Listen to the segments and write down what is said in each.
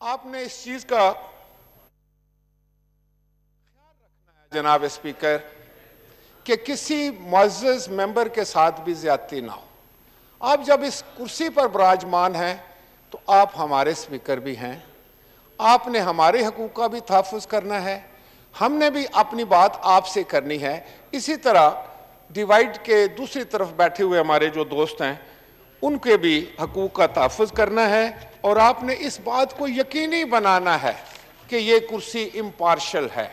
आपने इस चीज का ख्याल रखना है जनाब स्पीकर कि किसी मुअज़्ज़ज़ मेंबर के साथ भी ज्यादती ना हो। आप जब इस कुर्सी पर विराजमान हैं तो आप हमारे स्पीकर भी हैं, आपने हमारे हकूक़ का भी तहफ़्फ़ुज़ करना है, हमने भी अपनी बात आपसे करनी है। इसी तरह डिवाइड के दूसरी तरफ बैठे हुए हमारे जो दोस्त हैं उनके भी हकूक़ का तहफ़्फ़ुज़ करना है और आपने इस बात को यकीनी बनाना है कि ये कुर्सी इम्पार्शल है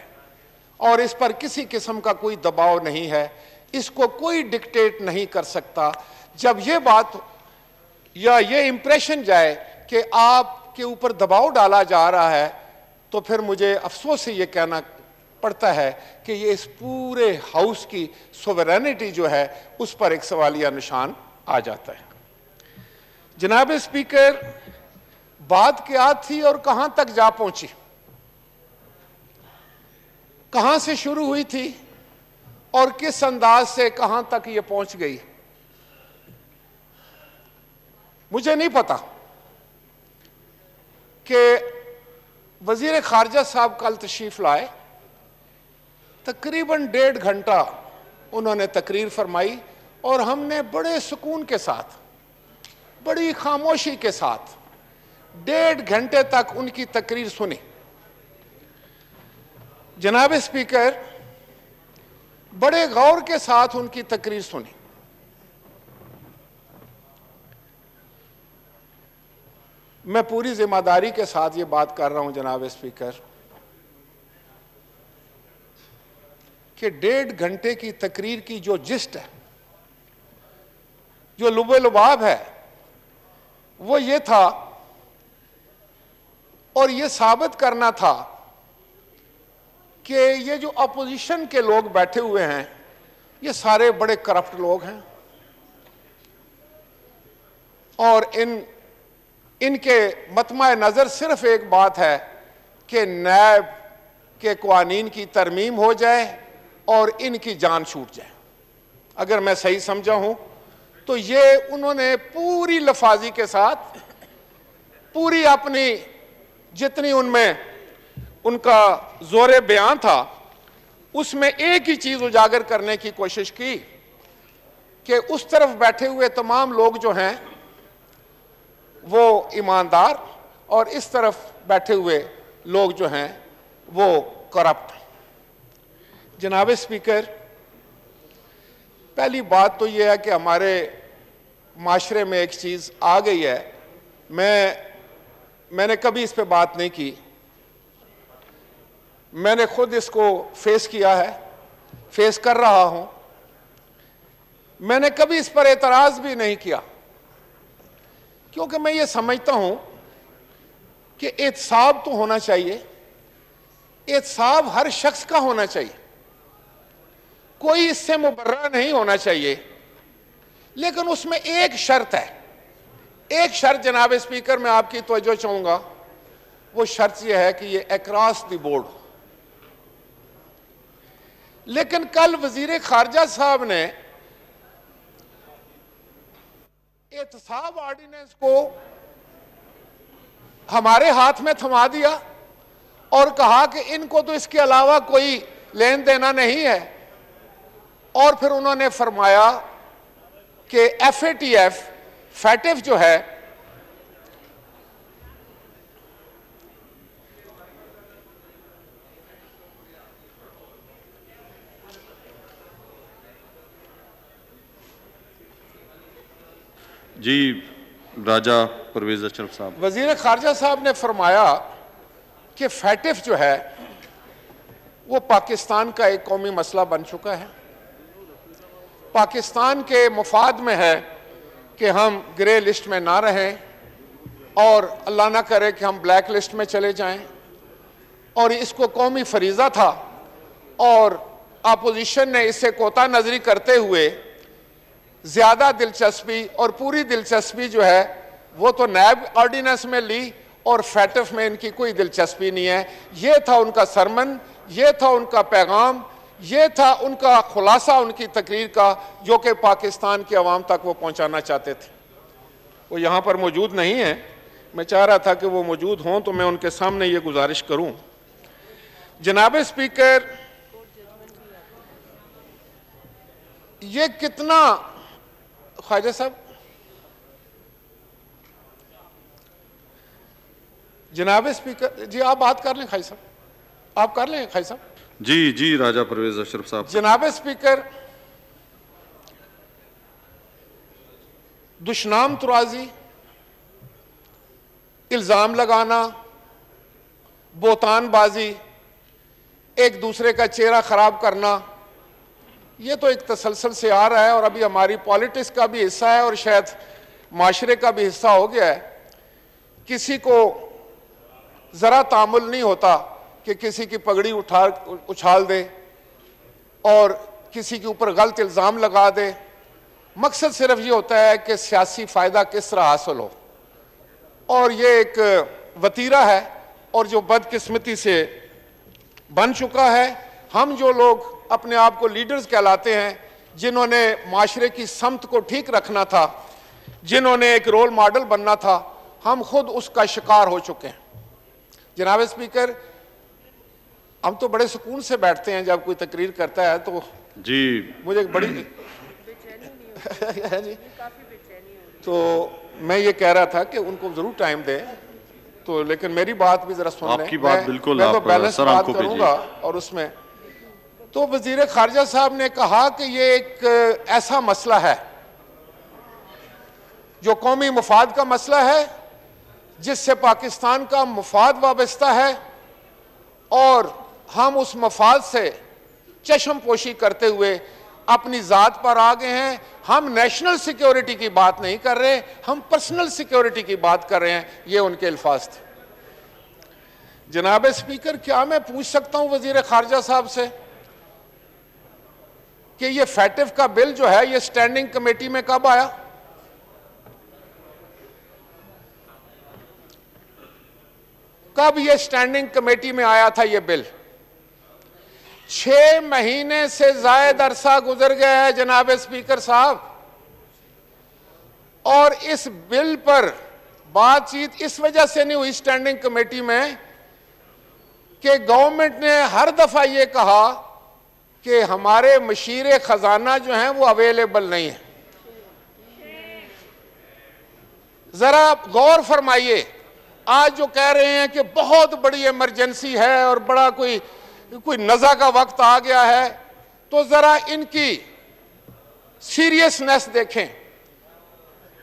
और इस पर किसी किस्म का कोई दबाव नहीं है, इसको कोई डिक्टेट नहीं कर सकता। जब ये बात या ये इंप्रेशन जाए कि आपके ऊपर दबाव डाला जा रहा है तो फिर मुझे अफसोस से ये कहना पड़ता है कि ये इस पूरे हाउस की सोवरेनिटी जो है उस पर एक सवालिया निशान आ जाता है। जनाब स्पीकर, बात क्या थी और कहां तक जा पहुंची, कहां से शुरू हुई थी और किस अंदाज से कहां तक ये पहुंच गई, मुझे नहीं पता कि वजीर खारजा साहब कल तशरीफ लाए, तकरीबन 1.5 घंटा उन्होंने तकरीर फरमाई और हमने बड़े सुकून के साथ, बड़ी खामोशी के साथ 1.5 घंटे तक उनकी तकरीर सुनी। जनाब स्पीकर, बड़े गौर के साथ उनकी तकरीर सुनी। मैं पूरी जिम्मेदारी के साथ ये बात कर रहा हूं जनाब स्पीकर कि 1.5 घंटे की तकरीर की जो जिस्ट है, जो लुबे लुबाब है, वो ये था और ये साबित करना था कि ये जो अपोजिशन के लोग बैठे हुए हैं ये सारे बड़े करप्ट लोग हैं और इनके मतमा नज़र सिर्फ एक बात है कि नैब के क़वानीन की तरमीम हो जाए और इनकी जान छूट जाए। अगर मैं सही समझा हूं तो ये उन्होंने पूरी लफाजी के साथ, पूरी अपनी जितनी उनमें उनका जोर बयान था उसमें एक ही चीज उजागर करने की कोशिश की कि उस तरफ बैठे हुए तमाम लोग जो हैं वो ईमानदार और इस तरफ बैठे हुए लोग जो हैं वो करप्ट। जनाब स्पीकर, पहली बात तो यह है कि हमारे माशरे में एक चीज़ आ गई है, मैंने कभी इस पे बात नहीं की, मैंने खुद इसको फेस किया है, फेस कर रहा हूं, मैंने कभी इस पर एतराज भी नहीं किया क्योंकि मैं ये समझता हूं कि एहतसाब तो होना चाहिए, एहतसाब हर शख्स का होना चाहिए, कोई इससे मुबर्रा नहीं होना चाहिए, लेकिन उसमें एक शर्त है, एक शर्त जनाब स्पीकर मैं आपकी तवज्जो चाहूंगा, वो शर्त यह है कि ये अक्रॉस द बोर्ड हो। लेकिन कल वजीर खारजा साहब ने एहतसाब ऑर्डिनेंस को हमारे हाथ में थमा दिया और कहा कि इनको तो इसके अलावा कोई लेन देना नहीं है और फिर उन्होंने फरमाया कि FATF फैटिफ जो है जी राजा परवेज अशरफ साहब, वजीर खारजा साहब ने फरमाया कि फैटिफ जो है वो पाकिस्तान का एक कौमी मसला बन चुका है, पाकिस्तान के मुफाद में है कि हम ग्रे लिस्ट में ना रहें और अल्लाह ना करे कि हम ब्लैक लिस्ट में चले जाएं, और इसको कौमी फरीज़ा था और अपोजिशन ने इसे कोता नजरी करते हुए ज़्यादा दिलचस्पी और पूरी दिलचस्पी जो है वो तो नैब ऑर्डिनेंस में ली और फैटिफ में इनकी कोई दिलचस्पी नहीं है। ये था उनका सरमन, ये था उनका पैगाम, ये था उनका खुलासा उनकी तकरीर का जो कि पाकिस्तान की आवाम तक वो पहुंचाना चाहते थे। वो यहाँ पर मौजूद नहीं है मैं चाह रहा था कि वो मौजूद हों तो मैं उनके सामने ये गुजारिश करूं। जनाब स्पीकर, ये कितना, ख्वाजा साहब, जनाब स्पीकर जी आप बात कर लें, खाई साहब आप कर लें, खाई साहब। जी जी राजा परवेज अशरफ साहब। जनाब स्पीकर, दुश्मनाम तराजी, इल्जाम लगाना, बोतानबाजी, एक दूसरे का चेहरा खराब करना, ये तो एक तसलसल से आ रहा है और अभी हमारी पॉलिटिक्स का भी हिस्सा है और शायद माशरे का भी हिस्सा हो गया है। किसी को जरा तामुल नहीं होता कि किसी की पगड़ी उछाल दे और किसी के ऊपर गलत इल्ज़ाम लगा दे। मकसद सिर्फ ये होता है कि सियासी फ़ायदा किस तरह हासिल हो, और ये एक वतीरा है और जो बदकिस्मती से बन चुका है। हम जो लोग अपने आप को लीडर्स कहलाते हैं, जिन्होंने माशरे की समत को ठीक रखना था, जिन्होंने एक रोल मॉडल बनना था, हम खुद उसका शिकार हो चुके हैं। जनाब स्पीकर, हम तो बड़े सुकून से बैठते हैं जब कोई तकरीर करता है तो जी मुझे बड़ी है जी, तो मैं ये कह रहा था कि उनको जरूर टाइम दें, तो लेकिन मेरी बात भी जरा सुन लें। आपकी बात बिल्कुल, मैं तो बैलेंस बात करूंगा। और उसमें तो वजीर खारजा साहब ने कहा कि ये एक ऐसा मसला है जो कौमी मुफाद का मसला है, जिससे पाकिस्तान का मुफाद वाबस्ता है और हम उस मफाद से चश्म पोशी करते हुए अपनी ज़ात पर आ गए हैं। हम नेशनल सिक्योरिटी की बात नहीं कर रहे, हम पर्सनल सिक्योरिटी की बात कर रहे हैं। ये उनके अल्फाज थे। जनाब स्पीकर, क्या मैं पूछ सकता हूं वजीर खारजा साहब से कि ये फैटिफ का बिल जो है ये स्टैंडिंग कमेटी में कब आया? कब ये स्टैंडिंग कमेटी में आया था ये बिल? 6 महीने से जायद अरसा गुजर गया है जनाब स्पीकर साहब, और इस बिल पर बातचीत इस वजह से नहीं हुई स्टैंडिंग कमेटी में कि गवर्नमेंट ने हर दफा ये कहा कि हमारे मशीरे खजाना जो हैं वो अवेलेबल नहीं है। जरा गौर फरमाइए, आज जो कह रहे हैं कि बहुत बड़ी इमरजेंसी है और बड़ा कोई नज़ा का वक्त आ गया है, तो जरा इनकी सीरियसनेस देखें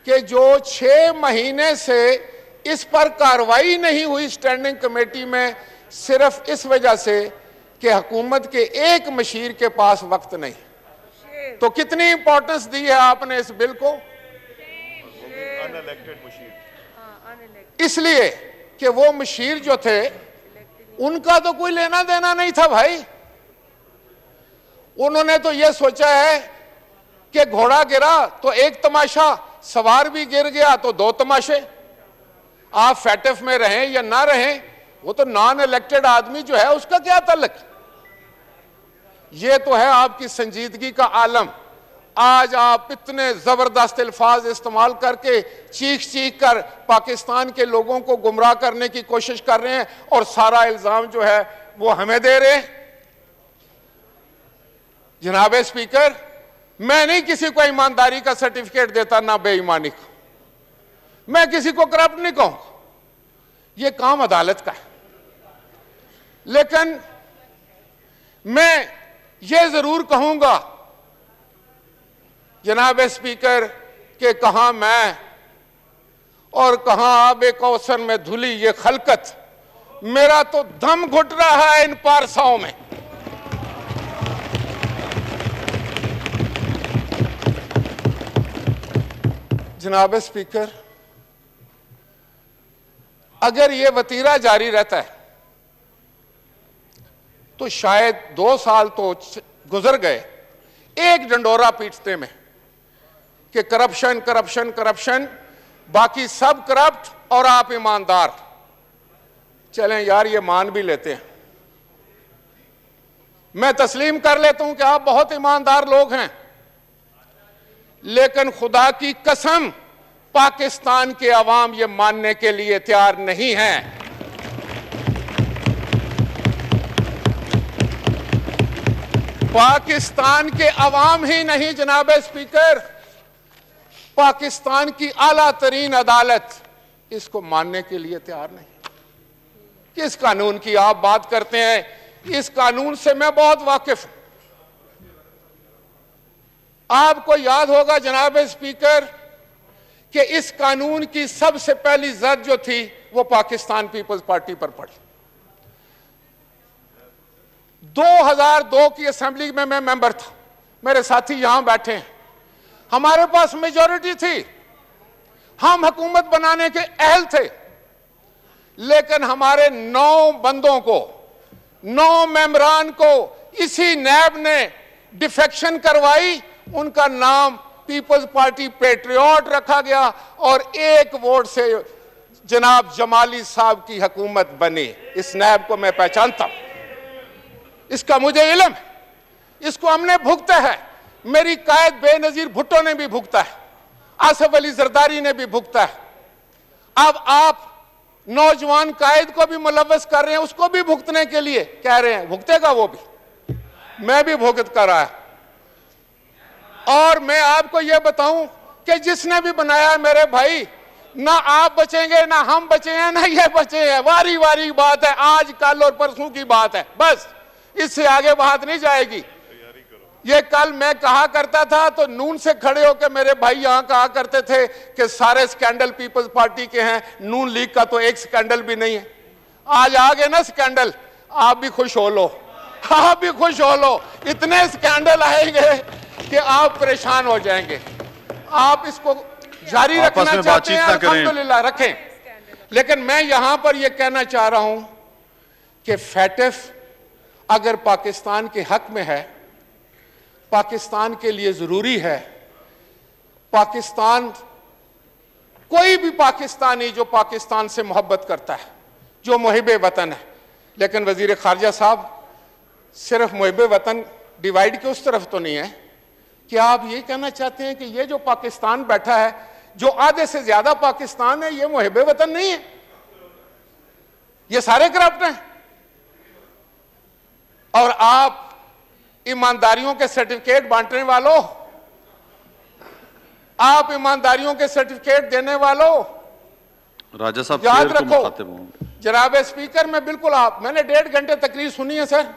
कि जो 6 महीने से इस पर कार्रवाई नहीं हुई स्टैंडिंग कमेटी में, सिर्फ इस वजह से कि हुकूमत के एक मशीर के पास वक्त नहीं। तो कितनी इंपॉर्टेंस दी है आपने इस बिल को? इसलिए कि वो मशीर जो थे उनका तो कोई लेना देना नहीं था भाई। उन्होंने तो ये सोचा है कि घोड़ा गिरा तो एक तमाशा, सवार भी गिर गया तो 2 तमाशे। आप फैटिफ में रहें या ना रहें, वो तो नॉन इलेक्टेड आदमी जो है उसका क्या ताल्लुक। ये तो है आपकी संजीदगी का आलम। आज आप इतने जबरदस्त अल्फाज इस्तेमाल करके चीख कर पाकिस्तान के लोगों को गुमराह करने की कोशिश कर रहे हैं और सारा इल्जाम जो है वो हमें दे रहे हैं। जनाब स्पीकर, मैं नहीं किसी को ईमानदारी का सर्टिफिकेट देता, ना बेईमानी को। मैं किसी को करप्ट नहीं कहूंगा, ये काम अदालत का है। लेकिन मैं ये जरूर कहूंगा जनाब स्पीकर कि कहां मैं और कहां आबे कौसर में धुली ये खलकत, मेरा तो दम घुट रहा है इन पारसाओं में। जनाब स्पीकर, अगर ये वतीरा जारी रहता है तो शायद 2 साल तो गुजर गए एक डंडोरा पीटते में कि करप्शन करप्शन करप्शन, बाकी सब करप्ट और आप ईमानदार। चलें यार, ये मान भी लेते हैं, मैं तस्लीम कर लेता हूं कि आप बहुत ईमानदार लोग हैं, लेकिन खुदा की कसम पाकिस्तान के अवाम ये मानने के लिए तैयार नहीं है। पाकिस्तान के अवाम ही नहीं जनाब स्पीकर, पाकिस्तान की आला तरीन अदालत इसको मानने के लिए तैयार नहीं। किस कानून की आप बात करते हैं? इस कानून से मैं बहुत वाकिफ हूं। आपको याद होगा जनाब स्पीकर कि इस कानून की सबसे पहली जद जो थी वो पाकिस्तान पीपल्स पार्टी पर पड़ी। 2002 की असेंबली में मैं मेंबर था, मेरे साथी यहां बैठे हैं, हमारे पास मेजॉरिटी थी, हम हुकूमत बनाने के अहल थे, लेकिन हमारे 9 बंदों को, 9 मेंबरान को इसी नैब ने डिफेक्शन करवाई, उनका नाम पीपल्स पार्टी पेट्रियट रखा गया और 1 वोट से जनाब जमाली साहब की हुकूमत बनी। इस नैब को मैं पहचानता हूं, इसका मुझे इल्म है, इसको हमने भुगता है। मेरी कायद बेनजीर भुट्टो ने भी भुगता है, आसिफ अली जरदारी ने भी भुगता है। अब आप नौजवान कायद को भी मुलव्वस कर रहे हैं, उसको भी भुगतने के लिए कह रहे हैं, भुगतेगा वो भी, मैं भी भुगत कर रहा है। और मैं आपको यह बताऊं कि जिसने भी बनाया है मेरे भाई, ना आप बचेंगे ना हम बचे हैं ना ये बचे हैं, वारी वारी बात है, आज कल और परसों की बात है, बस इससे आगे बात नहीं जाएगी। ये कल मैं कहा करता था तो नून से खड़े होकर मेरे भाई यहां कहा करते थे कि सारे स्कैंडल पीपल्स पार्टी के हैं, नून लीग का तो एक स्कैंडल भी नहीं है। आज आ गए ना स्कैंडल, आप भी खुश हो लो, आप भी खुश हो लो, इतने स्कैंडल आएंगे कि आप परेशान हो जाएंगे। आप इसको जारी रखना चाहते हैं, अल्हम्दुलिल्लाह रखें, लेकिन मैं यहां पर यह कहना चाह रहा हूं कि फैटिफ अगर पाकिस्तान के हक में है, पाकिस्तान के लिए जरूरी है, पाकिस्तान, कोई भी पाकिस्तानी जो पाकिस्तान से मोहब्बत करता है, जो मुहिब वतन है, लेकिन वजीर खारजा साहब सिर्फ मुहिब वतन डिवाइड के उस तरफ तो नहीं है। क्या आप ये कहना चाहते हैं कि ये जो पाकिस्तान बैठा है, जो आधे से ज्यादा पाकिस्तान है, ये मुहिब वतन नहीं है, ये सारे करप्ट हैं? और आप ईमानदारियों के सर्टिफिकेट बांटने वालों, आप ईमानदारियों के सर्टिफिकेट देने वालों, राजा साहब याद रखो जनाब स्पीकर, मैं बिल्कुल मैंने 1.5 घंटे तकरीर सुनी है सर,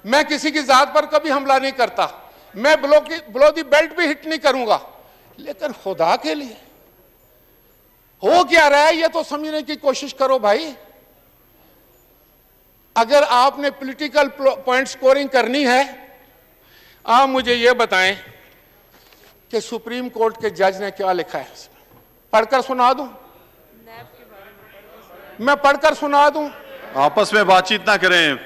मैं किसी की जात पर कभी हमला नहीं करता, मैं ब्लो दी बेल्ट भी हिट नहीं करूंगा, लेकिन खुदा के लिए हो क्या रहा है ये तो समझने की कोशिश करो भाई। अगर आपने पॉलिटिकल पॉइंट स्कोरिंग करनी है, आप मुझे यह बताएं कि सुप्रीम कोर्ट के जज ने क्या लिखा है, पढ़कर सुना दूं? मैं पढ़कर सुना दूं? आपस में बातचीत ना करें,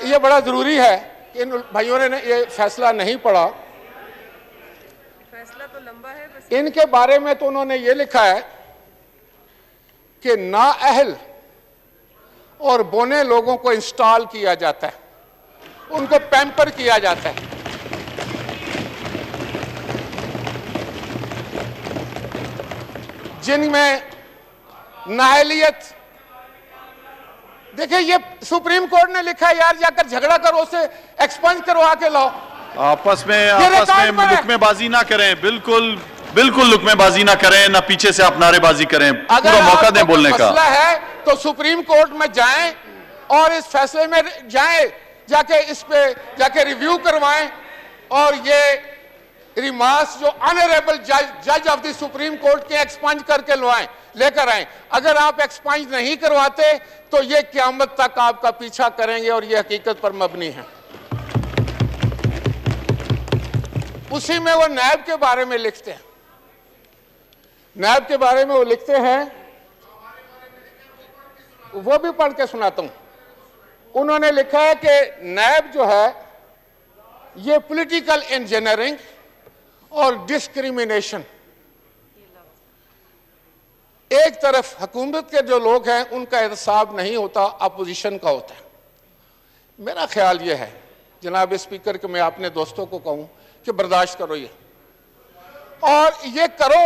यह बड़ा जरूरी है। इन भाइयों ने यह फैसला नहीं पढ़ा, फैसला तो लंबा है बस। इनके बारे में तो उन्होंने ये लिखा है कि नाअहल और बोने लोगों को इंस्टॉल किया जाता है, उनको पैम्पर किया जाता है। जिनमें नाअहलियत, देखिए ये सुप्रीम कोर्ट ने लिखा है यार, जाकर झगड़ा करो, उसे एक्सपंज करवा के लाओ। आपस में लुकमेबाजी ना करें, बिल्कुल बिल्कुल लुकमेबाजी ना करें, ना पीछे से आप नारेबाजी करें, पूरा मौका दें बोलने का। मसला है तो सुप्रीम कोर्ट में जाएं और इस फैसले में जाएं, जाके इस पे जाके रिव्यू करवाएं और ये रिमार्क्स जो ऑनरेबल जज ऑफ द सुप्रीम कोर्ट के एक्सपंज करके लेकर आए। अगर आप एक्सपंज नहीं करवाते तो ये क़यामत तक आपका पीछा करेंगे और ये हकीकत पर मबनी है। उसी में वो नैब के बारे में लिखते हैं, नैब के बारे में वो लिखते हैं, वो भी पढ़ के सुनाता हूं। उन्होंने लिखा है कि नैब जो है ये पॉलिटिकल इंजीनियरिंग और डिस्क्रिमिनेशन, एक तरफ हुकूमत के जो लोग हैं उनका एहतसाब नहीं होता, अपोजिशन का होता है। मेरा ख्याल यह है जनाब स्पीकर कि मैं अपने दोस्तों को कहूं कि बर्दाश्त करो ये, और ये करो,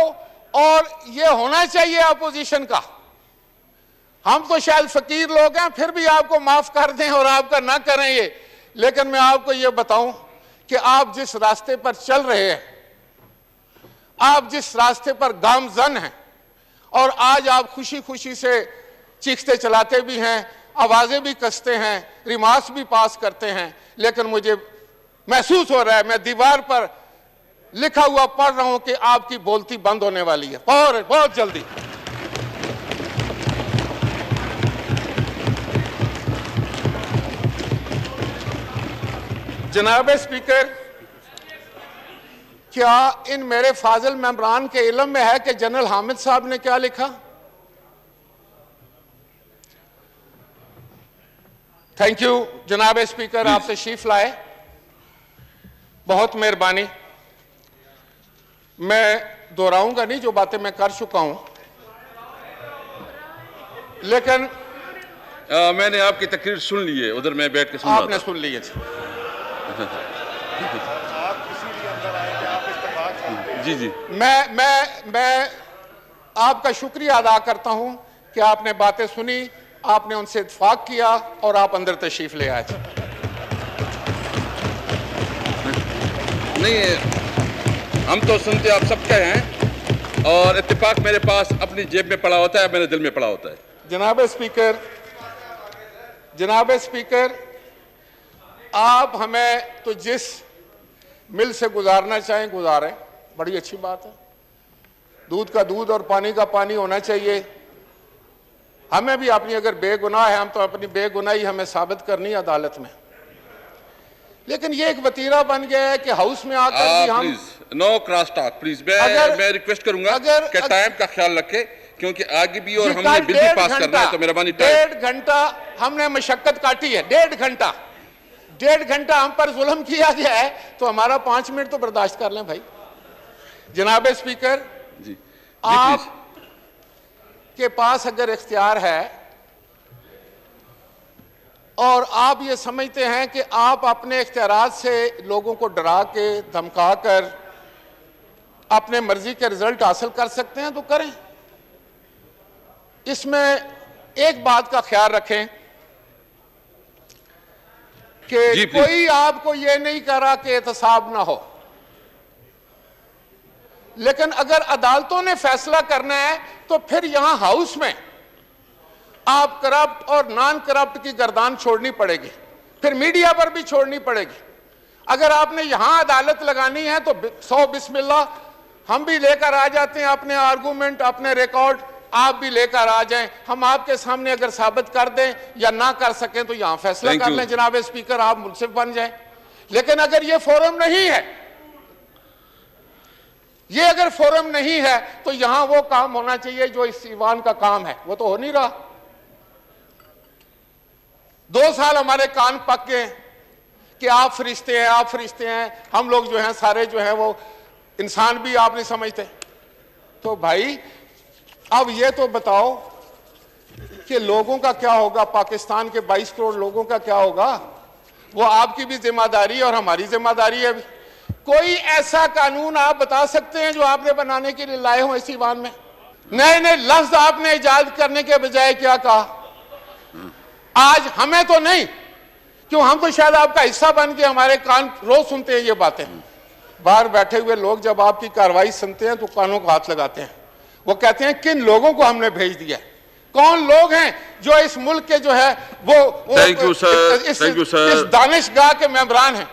और ये होना चाहिए अपोजिशन का। हम तो शायद फकीर लोग हैं, फिर भी आपको माफ कर दें और आपका ना करें ये, लेकिन मैं आपको ये बताऊं कि आप जिस रास्ते पर चल रहे हैं, आप जिस रास्ते पर गामजन हैं, और आज आप खुशी खुशी से चीखते चलाते भी हैं, आवाजें भी कसते हैं, रिमार्क्स भी पास करते हैं, लेकिन मुझे महसूस हो रहा है, मैं दीवार पर लिखा हुआ पढ़ रहा हूं कि आपकी बोलती बंद होने वाली है और बहुत जल्दी। जनाब स्पीकर, क्या इन मेरे फाजिल मेंबरान के इल्म में है कि जनरल हामिद साहब ने क्या लिखा? थैंक यू जनाब स्पीकर, आप तशरीफ लाए, बहुत मेहरबानी। मैं दोहराऊंगा नहीं जो बातें मैं कर चुका हूं, लेकिन मैंने आपकी तकरीर सुन ली है, उधर मैं बैठ के सुन रहा था। आपने सुन ली है जी जी। मैं आपका शुक्रिया अदा करता हूं कि आपने बातें सुनी, आपने उनसे इत्तेफाक किया और आप अंदर तशरीफ ले आए थे। नहीं, हम तो सुनते आप सबके हैं, और इत्तेफाक मेरे पास अपनी जेब में पड़ा होता है, मेरे दिल में पड़ा होता है। जनाब स्पीकर, आप हमें तो जिस मिल से गुजारना चाहें गुजारें, बड़ी अच्छी बात है। दूध का दूध और पानी का पानी होना चाहिए। हमें भी अपनी अगर बेगुनाह है, हम तो अपनी बेगुनाही हमें साबित करनी है अदालत में। लेकिन ये एक वतीरा बन गया है कि हाउस में आकर भी हम नो क्रॉस टॉक प्लीज। मैं रिक्वेस्ट करूंगा कि टाइम का ख्याल रखें, क्योंकि आगे भी और हमने बिल भी पास करना है, तो मेहरबानी। 1.5 घंटा हमने मशक्कत काटी है, 1.5 घंटा हम पर जुल्म किया गया है, तो हमारा 5 मिनट तो बर्दाश्त कर लें भाई। जनाब स्पीकर जी, आप के पास अगर इख्तियार है और आप ये समझते हैं कि आप अपने इख्तियारात से लोगों को डरा के धमका कर अपने मर्जी के रिजल्ट हासिल कर सकते हैं तो करें। इसमें एक बात का ख्याल रखें कि कोई आपको ये नहीं कह रहा कि एहतसाब ना हो, लेकिन अगर अदालतों ने फैसला करना है तो फिर यहां हाउस में आप करप्ट और नॉन करप्ट की गर्दान छोड़नी पड़ेगी, फिर मीडिया पर भी छोड़नी पड़ेगी। अगर आपने यहां अदालत लगानी है तो 100 बिस्मिल्लाह, हम भी लेकर आ जाते हैं अपने आर्गूमेंट, अपने रिकॉर्ड, आप भी लेकर आ जाएं। हम आपके सामने अगर साबित कर दें या ना कर सकें तो यहां फैसला कर लें। जनाब स्पीकर, आप मुल्सिफ बन जाएं। लेकिन अगर ये फोरम नहीं है, ये अगर फोरम नहीं है तो यहां वो काम होना चाहिए जो इस ईवान का काम है, वो तो हो नहीं रहा। 2 साल हमारे कान पक गए कि आप फरिश्ते हैं, आप फरिश्ते हैं, हम लोग जो हैं सारे जो हैं वो इंसान भी आप नहीं समझते। तो भाई अब ये तो बताओ कि लोगों का क्या होगा, पाकिस्तान के 22 करोड़ लोगों का क्या होगा? वो आपकी भी जिम्मेदारी और हमारी जिम्मेदारी है। कोई ऐसा कानून आप बता सकते हैं जो आपने बनाने के लिए लाए हो इस ईवान में? नए नए लफ्ज आपने इजाद करने के बजाय क्या कहा? आज हमें तो नहीं, क्यों, हम तो शायद आपका हिस्सा बन के हमारे कान रोज सुनते हैं ये बातें। बाहर बैठे हुए लोग जब आपकी कार्रवाई सुनते हैं तो कानों को हाथ लगाते हैं। वो कहते हैं किन लोगों को हमने भेज दिया, कौन लोग हैं जो इस मुल्क के जो है वो इस दानिशगाह के मेंबरान हैं।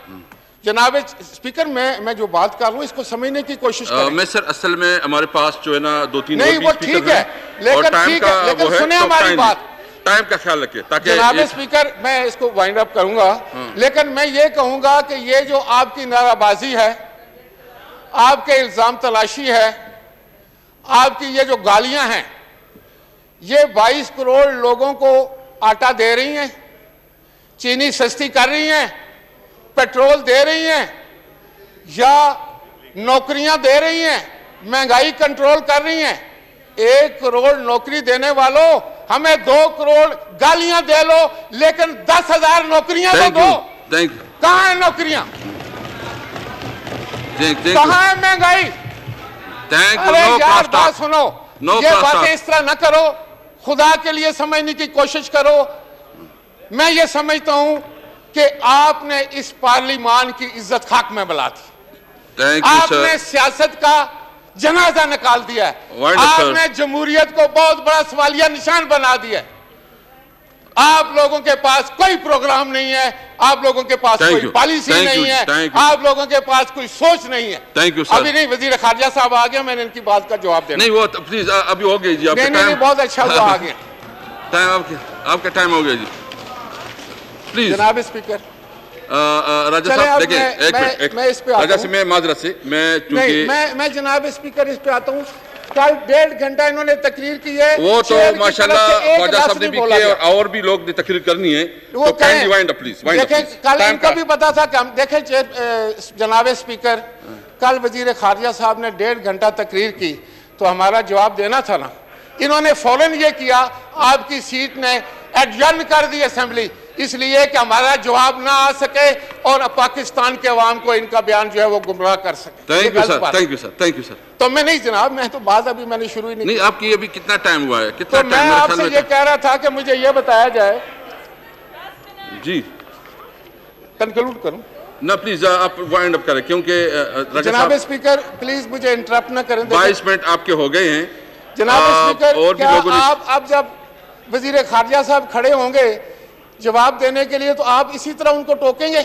जनाब स्पीकर, मैं जो बात कर रहा हूं इसको समझने की कोशिश करें। मैं सर असल में हमारे पास जो है ना 2-3 नहीं, वो ठीक है, लेकिन सुने हमारी बात, टाइम का ख्याल रखिए ताकि। जनाब स्पीकर, मैं इसको वाइंड अप करूंगा, लेकिन मैं ये कहूंगा कि ये जो आपकी नाराबाजी है, आपके इल्जाम तलाशी है, आपकी ये जो गालियां हैं, ये 22 करोड़ लोगों को आटा दे रही हैं, चीनी सस्ती कर रही हैं, पेट्रोल दे रही हैं, या नौकरियां दे रही हैं, महंगाई कंट्रोल कर रही हैं। 1 करोड़ नौकरी देने वालों, हमें 2 करोड़ गालियां दे लो, लेकिन 10,000 नौकरियां तो दो। Thank you. कहां है नौकरियां? कहाँ है महंगाई? अरे यार बात सुनो, ये बातें इस तरह ना करो, खुदा के लिए समझने की कोशिश करो। मैं ये समझता हूं कि आपने इस पार्लिमान की इज्जत खाक में मिला दी। आपने सियासत का जनाजा निकाल दिया है। आपने जमहूरियत को बहुत बड़ा सवालिया निशान बना दिया है। आप लोगों के पास कोई प्रोग्राम नहीं है, आप लोगों के पास कोई पॉलिसी नहीं है, आप लोगों के पास कोई सोच नहीं है। Thank you sir. अभी नहीं, वजीर खारजा साहब आ गया, मैंने इनकी बात का जवाब देना। नहीं वो प्लीज अभी हो गई जी, नहीं, बहुत अच्छा हुआ, आ गया टाइम, आपका टाइम हो गया जी। प्लीज जनाब स्पीकर। राजा साहब देखिए, एक मिनट, मैं इस पे आता हूं। मैं माजरत से मैं जनाब स्पीकर इस पे आता हूं। कल 1.5 घंटा इन्होंने तकरीर की है, वो तो माशाल्लाह ख्वाजा साहब ने भी किया और भी लोग ने तकरीर करनी है, तो काइंडली वाइंड अप प्लीज। देखें कल इनको भी पता था कि हम देखें जनाब स्पीकर, कल वजीर खारजा साहब ने 1.5 घंटा तकरीर की तो हमारा जवाब देना था ना। इन्होंने फौरन ये किया, आपकी सीट ने एडजर्न कर दी असेंबली, इसलिए कि हमारा जवाब ना आ सके और पाकिस्तान के अवाम को इनका बयान जो है वो गुमराह कर सके। Thank you sir, thank you sir, thank you sir. तो मैं नहीं जनाब, मैं तो बात अभी मैंने शुरू ही नहीं। आपकी अभी कितना टाइम हुआ है? कितना तो मैं आपसे ये कह रहा था कि मुझे ये बताया जाए जी, कंक्लूड करूं ना प्लीज, आप वाइंड अप करें क्योंकि जनाब स्पीकर प्लीज मुझे इंटरप्ट ना करें। 22 मिनट आपके हो गए हैं जनाब स्पीकर। और क्या आप अब जब वजीर खारजा साहब खड़े होंगे जवाब देने के लिए तो आप इसी तरह उनको टोकेंगे?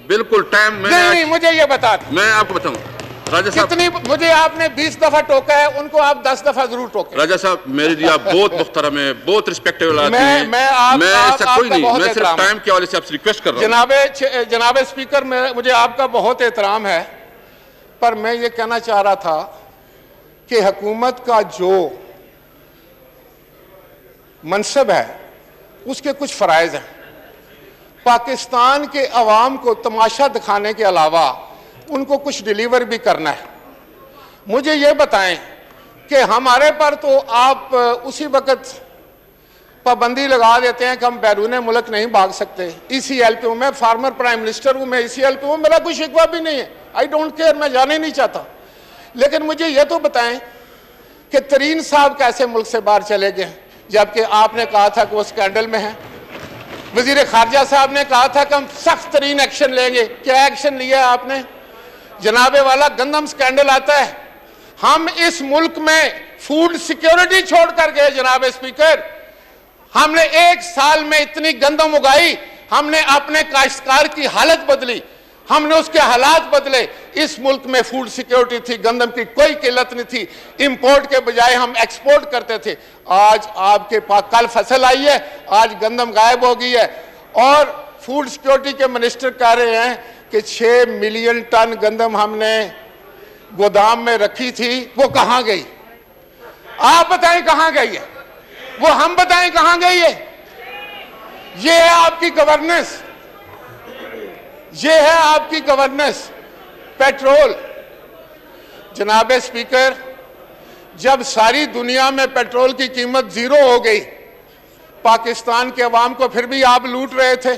बिल्कुल टाइम नहीं, मुझे ये बता, मैं आपको बताऊं राजा साहब, कितनी मुझे आपने 20 दफा टोका है, उनको आप 10 दफा जरूर टोके। राजा साहब मेरे लिए आप बहुत मुख्तरम है, बहुत रिस्पेक्टेबल आदमी हैं। मैं ऐसा कोई नहीं, मैं सिर्फ टाइम के हवाले से आपसे रिक्वेस्ट कर रहा हूं। जनाब स्पीकर, मुझे आपका बहुत एहतराम है, पर मैं ये कहना चाह रहा था कि हुकूमत का जो मनसब है उसके कुछ फ़राइज़ हैं। पाकिस्तान के अवाम को तमाशा दिखाने के अलावा उनको कुछ डिलीवर भी करना है। मुझे ये बताएं कि हमारे पर तो आप उसी वक्त पाबंदी लगा देते हैं कि हम बैरून मुल्क नहीं भाग सकते। ECL पे हूँ, मैं फार्मर प्राइम मिनिस्टर हूँ, मैं ECL पे हूँ, मेरा कोई शिकवा भी नहीं है, आई डोंट केयर, मैं जाने नहीं चाहता। लेकिन मुझे ये तो बताएं कि तरीन साहब कैसे मुल्क से बाहर चले गए, जबकि आपने कहा था कि वो स्कैंडल में है। वजीर खारजा साहब ने कहा था कि हम सख्त तरीन एक्शन लेंगे, क्या एक्शन लिया आपने? जनाबे वाला गंदम स्कैंडल आता है, हम इस मुल्क में फूड सिक्योरिटी छोड़ कर गए जनाब स्पीकर। हमने 1 साल में इतनी गंदम उगाई, हमने अपने काश्तकार की हालत बदली, हमने उसके हालात बदले। इस मुल्क में फूड सिक्योरिटी थी, गंदम की कोई किल्लत नहीं थी, इंपोर्ट के बजाय हम एक्सपोर्ट करते थे। आज आपके पास कल फसल आई है, आज गंदम गायब हो गई है, और फूड सिक्योरिटी के मिनिस्टर कह रहे हैं कि 6 मिलियन टन गंदम हमने गोदाम में रखी थी, वो कहां गई? आप बताएं कहां गई है वो, हम बताएं कहां गई है? ये है आपकी गवर्नेंस, ये है आपकी गवर्नेंस। पेट्रोल, जनाब स्पीकर, जब सारी दुनिया में पेट्रोल की कीमत 0 हो गई, पाकिस्तान के अवाम को फिर भी आप लूट रहे थे।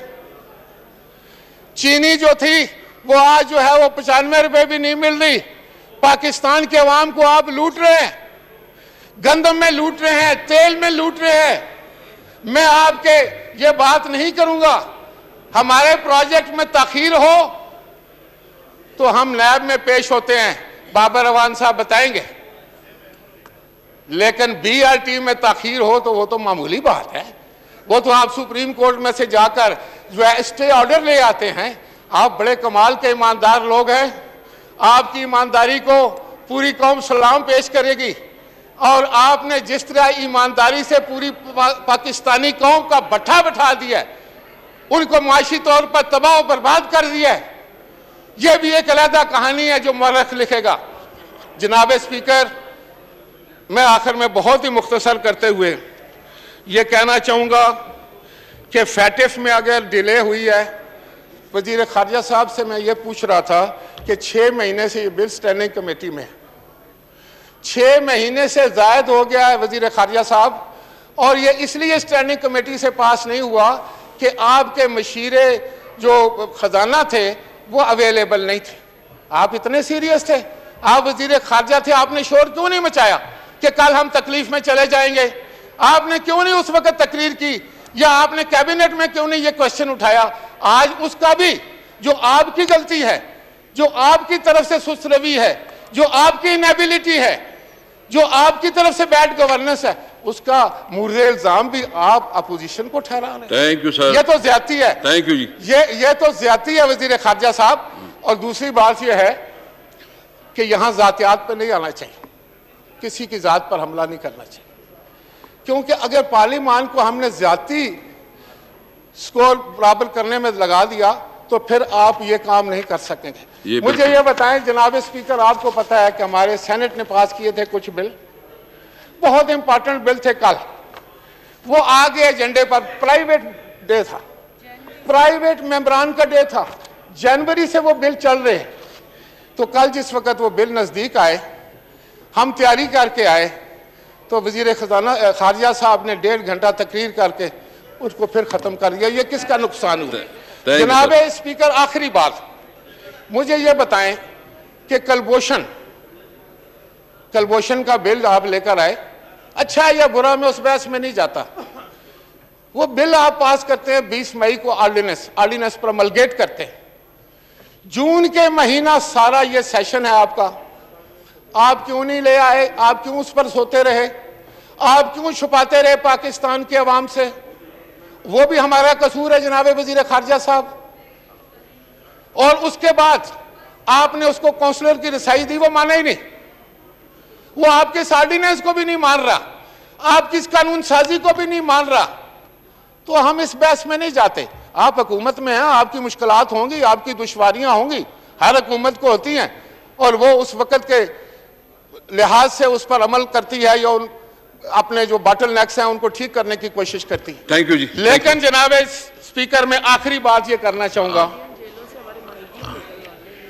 चीनी जो थी वो आज जो है वो 95 रुपए भी नहीं मिल रही, पाकिस्तान के अवाम को आप लूट रहे हैं। गंदम में लूट रहे हैं, तेल में लूट रहे हैं। मैं आपके ये बात नहीं करूंगा, हमारे प्रोजेक्ट में ताखीर हो तो हम लैब में पेश होते हैं, बाबर अवान साहब बताएंगे, लेकिन BRT में ताखीर हो तो वो तो मामूली बात है। वो तो आप सुप्रीम कोर्ट में से जाकर जो है स्टे ऑर्डर ले आते हैं। आप बड़े कमाल के ईमानदार लोग हैं, आपकी ईमानदारी को पूरी कौम सलाम पेश करेगी, और आपने जिस तरह ईमानदारी से पूरी पाकिस्तानी कौम का बट्ठा बैठा दिया, उनको माशी तौर पर तबाह बर्बाद कर दिया है, यह भी एक अलग कहानी है जो मौरख लिखेगा। जनाब स्पीकर, मैं आखिर में बहुत ही मुख्तसर करते हुए ये कहना चाहूँगा कि फैटिफ में अगर डिले हुई है, वजीर खारजा साहब से मैं ये पूछ रहा था कि 6 महीने से ये बिल स्टैंडिंग कमेटी में, 6 महीने से ज़ायद हो गया है वजीर खारजा साहब, और ये इसलिए स्टैंडिंग कमेटी से पास नहीं हुआ कि आपके मशीरे जो खजाना थे वो अवेलेबल नहीं थे। आप इतने सीरियस थे, आप वजीर खारजा थे, आपने शोर क्यों नहीं मचाया कि कल हम तकलीफ में चले जाएंगे? आपने क्यों नहीं उस वक्त तकरीर की, या आपने कैबिनेट में क्यों नहीं ये क्वेश्चन उठाया? आज उसका भी जो आपकी गलती है, जो आपकी तरफ से सुस्त रवि है, जो आपकी इनएबिलिटी है, जो आपकी तरफ से बैड गवर्नेंस है, उसका मुर्रे इल्जाम भी आप अपोजिशन को ठहरा रहे हैं। Thank you sir. ये तो ज्यादती है। थैंक यू जी। ये तो ज्यादती है वजीर खारजा साहब। और दूसरी बात यह है कि यहां जातियात पर नहीं आना चाहिए, किसी की जात पर हमला नहीं करना चाहिए, क्योंकि अगर पार्लियामान को हमने ज्यादती स्कोर बराबर करने में लगा दिया तो फिर आप ये काम नहीं कर सकेंगे। मुझे ये बताएं जनाब स्पीकर, आपको पता है कि हमारे सेनेट ने पास किए थे कुछ बिल, बहुत इंपॉर्टेंट बिल थे। कल वो आगे एजेंडे पर, प्राइवेट डे था, प्राइवेट मेंबरान का डे था, जनवरी से वो बिल चल रहे हैं। तो कल जिस वक्त वो बिल नजदीक आए, हम तैयारी करके आए, तो वजीर खजाना खारजा साहब ने 1.5 घंटा तकरीर करके उसको फिर खत्म कर दिया। ये किसका नुकसान हुआ? जनाब स्पीकर, आखिरी बात, मुझे ये बताएं कि कलभूषण का बिल आप लेकर आए, अच्छा है या बुरा, मैं उस बहस में नहीं जाता। वो बिल आप पास करते हैं 20 मई को, ऑर्डिनेंस प्रमलगेट करते हैं। जून के महीना सारा ये सेशन है आपका, आप क्यों नहीं ले आए? आप क्यों उस पर सोते रहे? आप क्यों छुपाते रहे पाकिस्तान के अवाम से? वो भी हमारा कसूर है जनाब वजीर खारजा साहब। और उसके बाद आपने उसको काउंसलर की रसाई दी, वो माना ही नहीं, वो आपके ऑर्डिनेंस को भी नहीं मान रहा, आपकी इस कानून साजी को भी नहीं मान रहा। तो हम इस बहस में नहीं जाते। आप हुकूमत में हैं, आपकी मुश्किलात होंगी, आपकी दुश्वारियां होंगी, हर हुकूमत को होती हैं, और वो उस वक्त के लिहाज से उस पर अमल करती है या अपने जो बॉटल नेक्स हैं उनको ठीक करने की कोशिश करती है। थैंक यू जी। लेकिन जनाब स्पीकर, मैं आखिरी बात ये करना चाहूंगा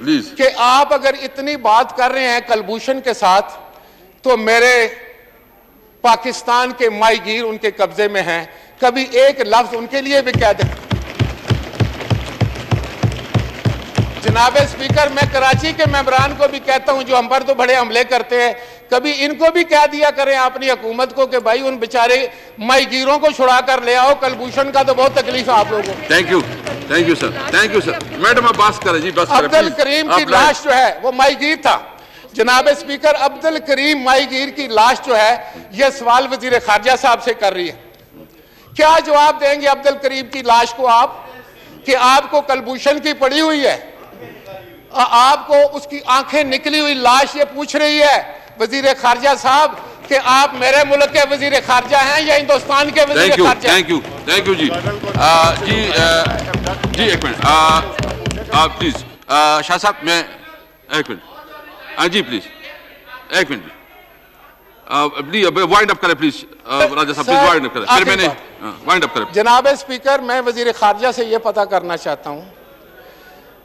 कि आप अगर इतनी बात कर रहे हैं कलभूषण के साथ, तो मेरे पाकिस्तान के माहीगीर उनके कब्जे में हैं, कभी एक लफ्ज उनके लिए भी कह दें। जनाब स्पीकर, मैं कराची के मेंबरान को भी कहता हूं जो हम पर तो बड़े हमले करते हैं, कभी इनको भी कह दिया करें अपनी हुकूमत को कि भाई उन बेचारे माहीगीरों को छुड़ा कर ले आओ, कलभूषण का तो बहुत तकलीफ है आप लोगों को। Thank you sir, thank you sir. Madam आप बात करें जी, बस करें। अब्दुल करीम की लाश जो है वो माहीगीर था। जनाब स्पीकर, अब्दुल करीम माहीगीर की लाश जो है, यह सवाल वजीर खारजा साहब से कर रही है। क्या जवाब देंगे अब्दुल करीम की लाश को आप, कि आपको कलभूषण की पड़ी हुई है, आपको उसकी आंखें निकली हुई लाश ये पूछ रही है वजीर खारजा साहब कि आप मेरे मुल्क के वजीर खारजा हैं या हिंदुस्तान के वजीर खारजा? थैंक यू जी। जी एक मिनट, आप प्लीज शाह साहब, मैं एक मिनट जी, प्लीज एक मिनट प्लीज वाइंड अप करें प्लीज। राजा साहब प्लीज वाइंड अप करें, फिर मैंने वाइंड अप करें। जनाब स्पीकर, मैं वजीर खारजा से यह पता करना चाहता हूं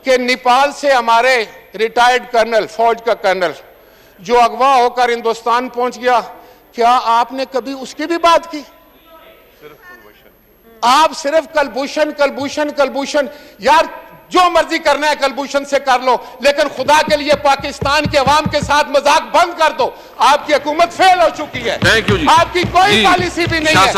कि नेपाल से हमारे रिटायर्ड कर्नल, फौज का कर्नल जो अगवा होकर हिंदुस्तान पहुंच गया, क्या आपने कभी उसकी भी बात की? आप सिर्फ कलभूषण यार, जो मर्जी करना है कलभूषण से कर लो, लेकिन खुदा के लिए पाकिस्तान के अवाम के साथ मजाक बंद कर दो। आपकी हुकूमत फेल हो चुकी है। थैंक यू जी। आपकी कोई पॉलिसी भी नहीं है।